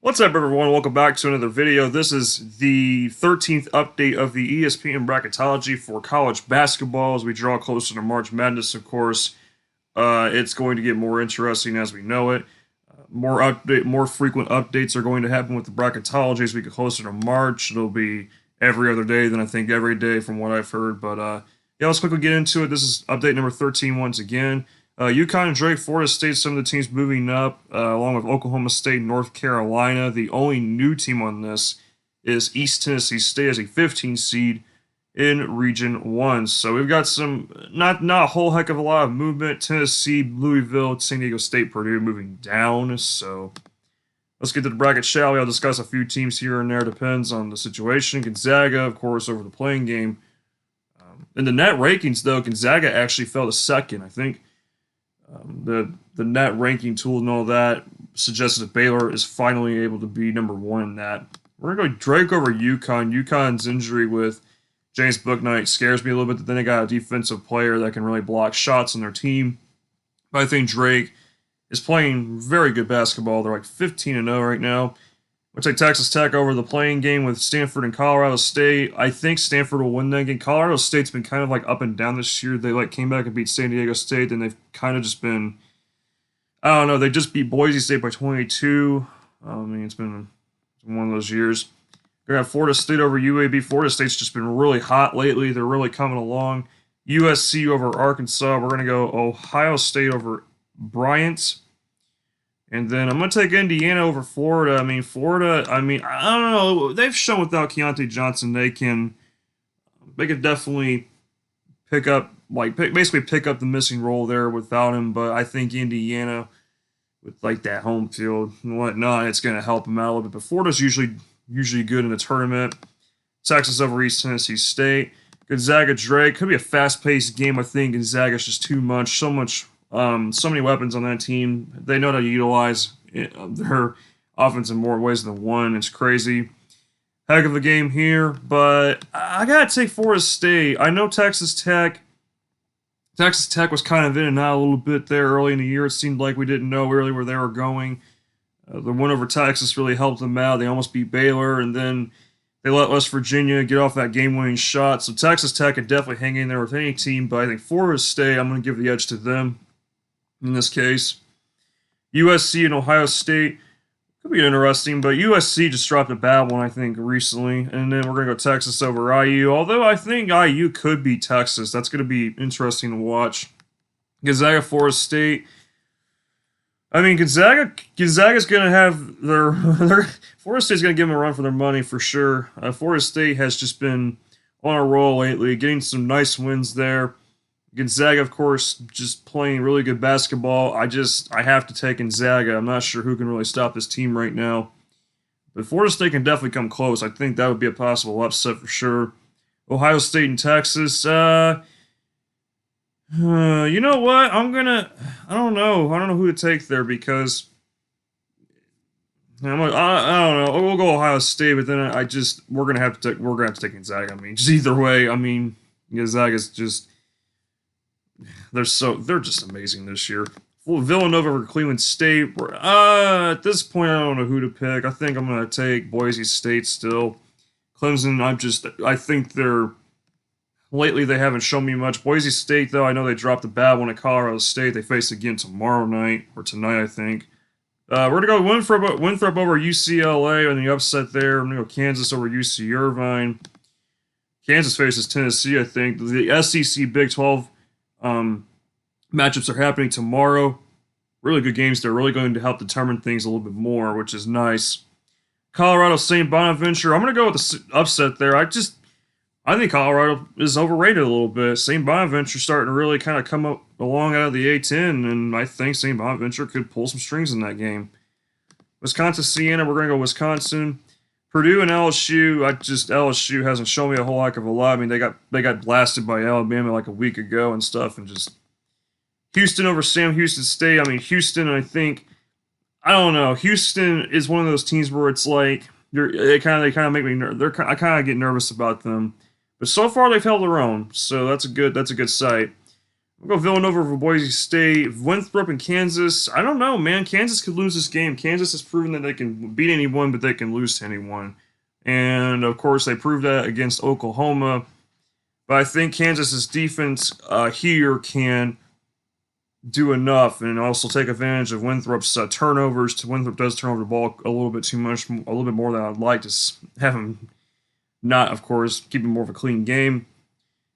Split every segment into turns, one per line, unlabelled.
What's up, everyone? Welcome back to another video. This is the 13th update of the ESPN Bracketology for college basketball as we draw closer to March Madness, of course. It's going to get more interesting as we know it. More frequent updates are going to happen with the bracketology as we get closer to March. It'll be every other day, then I think every day from what I've heard. But yeah, let's quickly get into it. This is update number 13 once again. UConn and Drake, Florida State, some of the teams moving up, along with Oklahoma State, North Carolina. The only new team on this is East Tennessee State as a 15 seed in Region 1. So we've got some, not a whole heck of a lot of movement. Tennessee, Louisville, San Diego State, Purdue moving down. So let's get to the bracket, shall we? I'll discuss a few teams here and there. Depends on the situation. Gonzaga, of course, over the playing game. In the net rankings, though, Gonzaga actually fell to second, I think. The net ranking tool and all that suggests that Baylor is finally able to be number one in that. We're going to go Drake over UConn. UConn's injury with James Bouknight scares me a little bit. Then they got a defensive player that can really block shots on their team. But I think Drake is playing very good basketball. They're like 15-0 right now. We'll take Texas Tech over the playing game with Stanford and Colorado State. I think Stanford will win that game. Colorado State's been kind of like up and down this year. They came back and beat San Diego State, and they've kind of just been, I don't know, they just beat Boise State by 22. I mean, it's been one of those years. We're going to have Florida State over UAB. Florida State's just been really hot lately. They're really coming along. USC over Arkansas. We're going to go Ohio State over Bryant. And then I'm going to take Indiana over Florida. Florida, I don't know. They've shown without Keontae Johnson, they can definitely pick up the missing role there without him. But I think Indiana, with that home field and whatnot, it's going to help them out a little bit. But Florida's usually good in the tournament. Texas over East Tennessee State. Gonzaga Drake. Could be a fast-paced game. I think Gonzaga's just too much. So many weapons on that team. They know how to utilize their offense in more ways than one. It's crazy. Heck of a game here, but I gotta take Florida State. I know Texas Tech was kind of in and out a little bit there early in the year. It seemed like we didn't know really where they were going. The win over Texas really helped them out. They almost beat Baylor, and then they let West Virginia get off that game-winning shot. So Texas Tech could definitely hang in there with any team, but I think Florida State, I'm going to give the edge to them. In this case, USC and Ohio State could be interesting, but USC just dropped a bad one, I think, recently. And then we're going to go Texas over IU, although I think IU could beat Texas. That's going to be interesting to watch. Gonzaga, Florida State. Gonzaga's going to have their Florida State's going to give them a run for their money for sure. Florida State has just been on a roll lately, getting some nice wins there. Gonzaga, of course, just playing really good basketball. I have to take Gonzaga. I'm not sure who can really stop this team right now. But Florida State can definitely come close. I think that would be a possible upset for sure. Ohio State and Texas. You know what? I don't know who to take there because I don't know. We'll go Ohio State, but then we're gonna have to take Gonzaga. Just either way. Gonzaga's just. They're just amazing this year. Villanova over Cleveland State. At this point, I don't know who to pick. I think I'm going to take Boise State still. Clemson, I think lately they haven't shown me much. Boise State, though, I know they dropped a bad one at Colorado State. They face again tomorrow night, or tonight, I think. We're going to go Winthrop over UCLA on the upset there. I'm going to go Kansas over UC Irvine. Kansas faces Tennessee, I think. The SEC Big 12 matchups are happening tomorrow. Really good games. They're really going to help determine things a little bit more, which is nice. Colorado, St. Bonaventure. I'm going to go with the upset there. I think Colorado is overrated a little bit. St. Bonaventure starting to really kind of come up along out of the A10, and I think St. Bonaventure could pull some strings in that game. Wisconsin, Siena. We're going to go Wisconsin. Purdue and LSU. LSU hasn't shown me a whole heck of a lot. They got blasted by Alabama like a week ago and stuff, and just Houston over Sam Houston State. Houston. I don't know. Houston is one of those teams where it's like they kind of make me I kind of get nervous about them, but so far they've held their own, so that's a good sight. We'll go Villanova over Boise State. Winthrop and Kansas. I don't know, man. Kansas could lose this game. Kansas has proven that they can beat anyone, but they can lose to anyone. And, of course, they proved that against Oklahoma. But I think Kansas's defense here can do enough and also take advantage of Winthrop's turnovers. Winthrop does turn over the ball a little bit too much, a little bit more than I'd like to have him not, of course, keep it more of a clean game.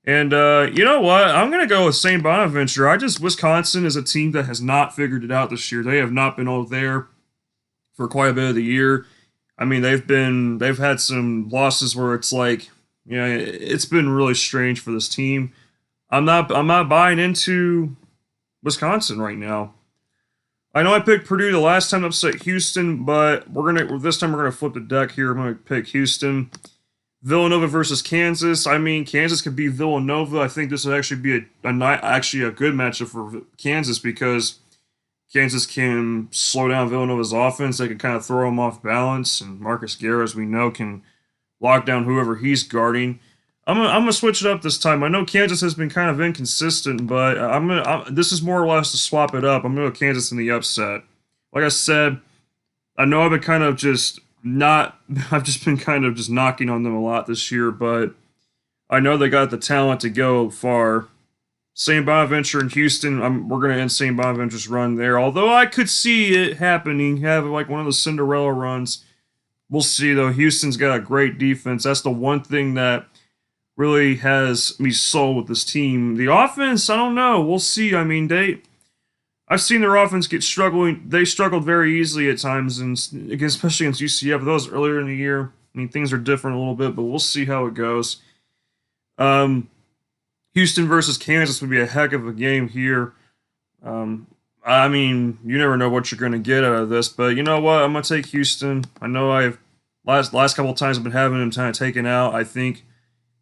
And you know what? I'm going to go with St. Bonaventure. Wisconsin is a team that has not figured it out this year. They have not been all there for quite a bit of the year. I mean, they've had some losses where it's like, you know, it's been really strange for this team. I'm not buying into Wisconsin right now. I know I picked Purdue the last time to upset Houston, but this time we're gonna flip the deck here. I'm gonna pick Houston. Villanova versus Kansas. I mean, Kansas could beat Villanova. I think this would actually be a good matchup for Kansas because Kansas can slow down Villanova's offense. They can kind of throw them off balance, and Marcus Guerra, as we know, can lock down whoever he's guarding. I'm gonna switch it up this time. I know Kansas has been kind of inconsistent, but this is more or less to swap it up. I'm gonna go Kansas in the upset. Like I said, I know I've been kind of just I've just been kind of just knocking on them a lot this year, but I know they got the talent to go far. St. Bonaventure and Houston, we're going to end St. Bonaventure's run there. Although I could see it happening, have like one of those Cinderella runs. We'll see, though. Houston's got a great defense. That's the one thing that really has me sold with this team. The offense, I don't know. We'll see. I mean, I've seen their offense get struggling. They struggled very easily at times, and especially against UCF. That was earlier in the year. I mean, things are different a little bit, but we'll see how it goes. Houston versus Kansas would be a heck of a game here. I mean, you never know what you're going to get out of this, but you know what? I'm going to take Houston. I know last couple of times I've been having them kind of taken out. I think,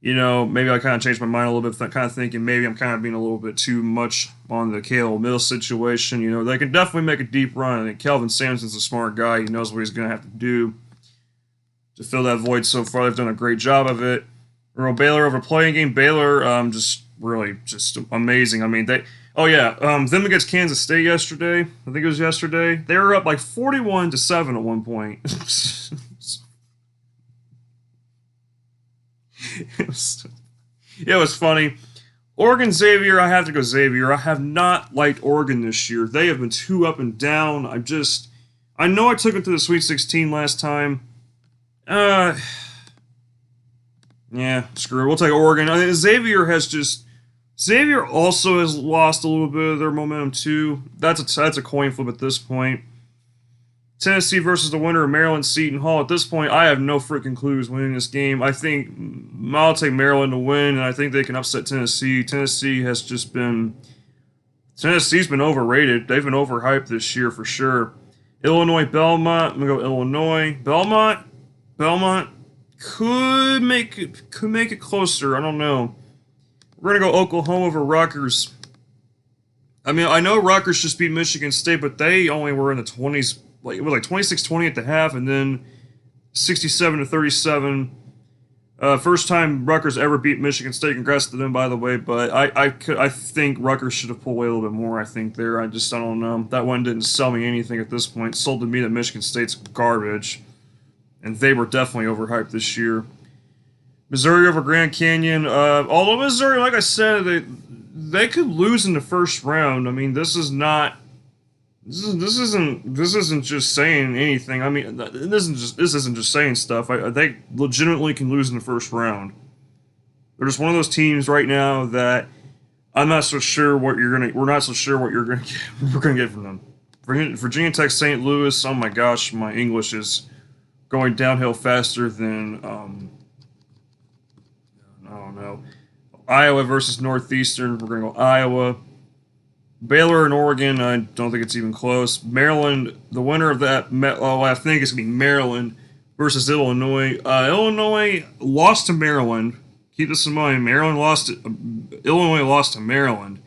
you know, maybe I kind of changed my mind a little bit, kind of thinking maybe I'm kind of being a little bit too much on the Caleb Mills situation. You know, they can definitely make a deep run. I think Kelvin Sampson's a smart guy. He knows what he's going to have to do to fill that void so far. They've done a great job of it. We're going Baylor over playing game. Baylor, just amazing. I mean, them against Kansas State yesterday. I think it was yesterday. They were up like 41-7 at one point. It was funny. Oregon Xavier, I have to go Xavier. I have not liked Oregon this year. They have been too up and down. I know I took them to the Sweet 16 last time. Yeah, screw it. We'll take Oregon. I think Xavier also has lost a little bit of their momentum too. That's a coin flip at this point. Tennessee versus the winner of Maryland Seton Hall. At this point, I have no freaking clue who's winning this game. I think I'll take Maryland to win, and I think they can upset Tennessee. Tennessee's been overrated. They've been overhyped this year for sure. Illinois Belmont. I'm gonna go Illinois. Belmont could make it closer. I don't know. We're gonna go Oklahoma over Rutgers. I mean, I know Rutgers just beat Michigan State, but they only were in the 20s. It was like 26-20 at the half, and then 67-37. First time Rutgers ever beat Michigan State. Congrats to them, by the way. But I think Rutgers should have pulled away a little bit more. I think there. I don't know. That one didn't sell me anything at this point. It sold to me that Michigan State's garbage, and they were definitely overhyped this year. Missouri over Grand Canyon. Although Missouri, like I said, they could lose in the first round. I mean, this isn't just saying anything. I mean, this isn't just saying stuff. They legitimately can lose in the first round. They're just one of those teams right now that we're not so sure what you're gonna get from them. Virginia Tech St. Louis. Oh my gosh, my English is going downhill faster than I don't know. Iowa versus Northeastern. We're gonna go Iowa. Baylor and Oregon, I don't think it's even close. Maryland, the winner of that, I think it's going to be Maryland versus Illinois. Illinois lost to Maryland. Keep this in mind. Illinois lost to Maryland.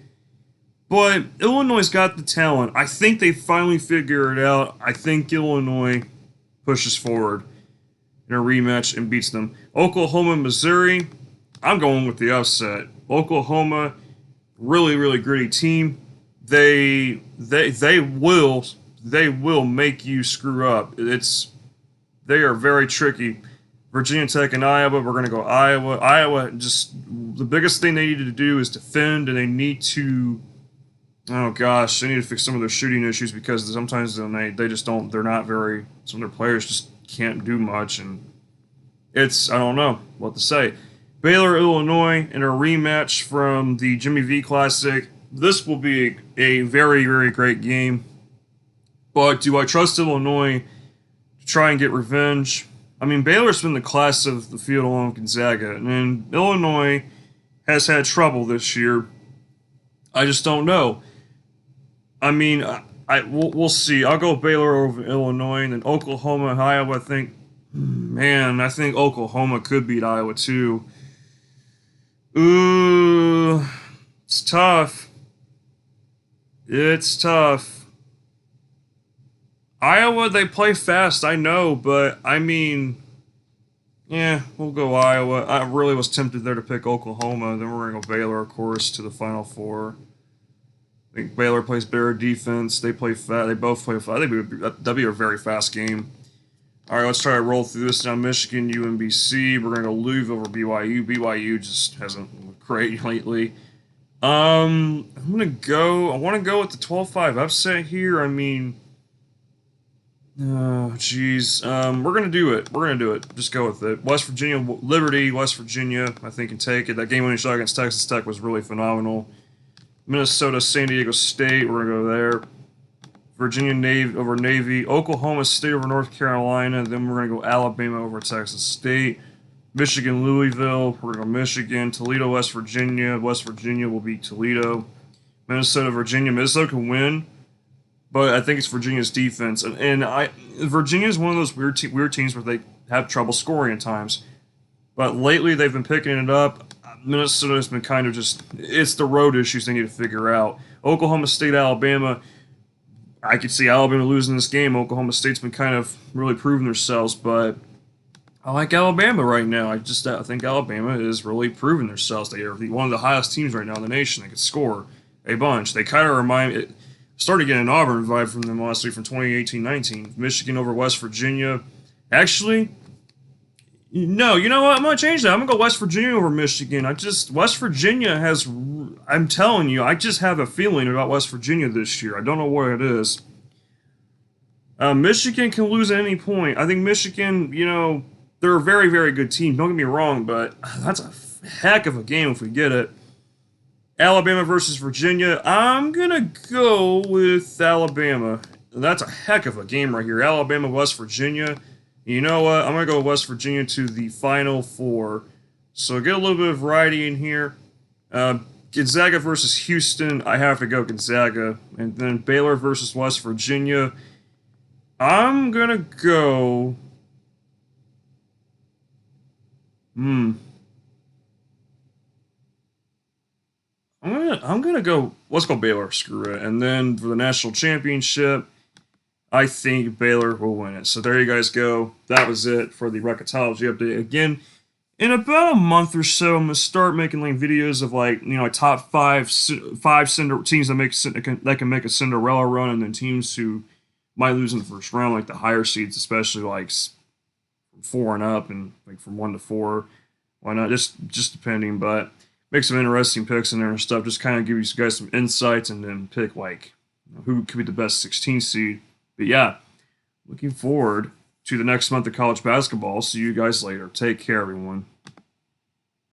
But Illinois's got the talent. I think they finally figure it out. I think Illinois pushes forward in a rematch and beats them. Oklahoma, Missouri. I'm going with the upset. Oklahoma. Really, really gritty team. They will make you screw up. They are very tricky. Virginia Tech and Iowa. We're gonna go Iowa. Iowa, just the biggest thing they need to do is defend, and they need to. Oh gosh, they need to fix some of their shooting issues because sometimes they just don't. They're not very. Some of their players just can't do much, and I don't know what to say. Baylor, Illinois, in a rematch from the Jimmy V Classic. This will be a very, very great game. But do I trust Illinois to try and get revenge? I mean, Baylor's been the class of the field along with Gonzaga, and Illinois has had trouble this year. I just don't know. I mean, we'll see. I'll go Baylor over Illinois, and then Oklahoma and Iowa. I think Oklahoma could beat Iowa too. Ooh, it's tough. It's tough. Iowa, they play fast, I know, but I mean, yeah, we'll go Iowa. I really was tempted there to pick Oklahoma. Then we're going to go Baylor, of course, to the Final Four. I think Baylor plays better defense. They play fast. They both play fast. I think that'd be a very fast game. All right, let's try to roll through this now. Michigan, UMBC. We're going to go Louisville over BYU. BYU just hasn't looked great lately. I want to go with the 12-5 upset here. I mean, oh, jeez. We're going to do it. We're going to do it. Just go with it. West Virginia, Liberty, West Virginia, I think, can take it. That game-winning shot against Texas Tech was really phenomenal. Minnesota, San Diego State, we're going to go there. Virginia Navy over Navy. Oklahoma State over North Carolina. Then we're going to go Alabama over Texas State. Michigan, Louisville. We're going to go Michigan. Toledo, West Virginia. West Virginia will beat Toledo. Minnesota, Virginia. Minnesota can win, but I think it's Virginia's defense. Virginia is one of those weird teams where they have trouble scoring at times. But lately they've been picking it up. Minnesota has been kind of it's the road issues they need to figure out. Oklahoma State, Alabama. I could see Alabama losing this game. Oklahoma State's been kind of really proving themselves, but I like Alabama right now. I think Alabama is really proving themselves. They are one of the highest teams right now in the nation. They could score a bunch. They kind of remind me, started getting an Auburn vibe from them last week from 2018-19. Michigan over West Virginia. Actually, no, you know what? I'm going to change that. I'm going to go West Virginia over Michigan. West Virginia has, I'm telling you, I just have a feeling about West Virginia this year. I don't know what it is. Michigan can lose at any point. I think Michigan, they're a very, very good team. Don't get me wrong, but that's a heck of a game if we get it. Alabama versus Virginia. I'm going to go with Alabama. That's a heck of a game right here. Alabama, West Virginia. You know what? I'm going to go West Virginia to the Final Four. So get a little bit of variety in here. Gonzaga versus Houston. I have to go Gonzaga. And then Baylor versus West Virginia. I'm going to go... I'm gonna go. Let's go Baylor. Screw it. And then for the national championship, I think Baylor will win it. So there you guys go. That was it for the Bracketology update. Again, in about a month or so, I'm gonna start making videos of top five teams that can make a Cinderella run, and then teams who might lose in the first round, like the higher seeds, especially like 4 and up, and like from 1 to 4. Why not? Just depending, but make some interesting picks in there and stuff. Just kind of give you guys some insights, and then pick who could be the best 16 seed. But yeah, looking forward to the next month of college basketball. See you guys later. Take care, everyone.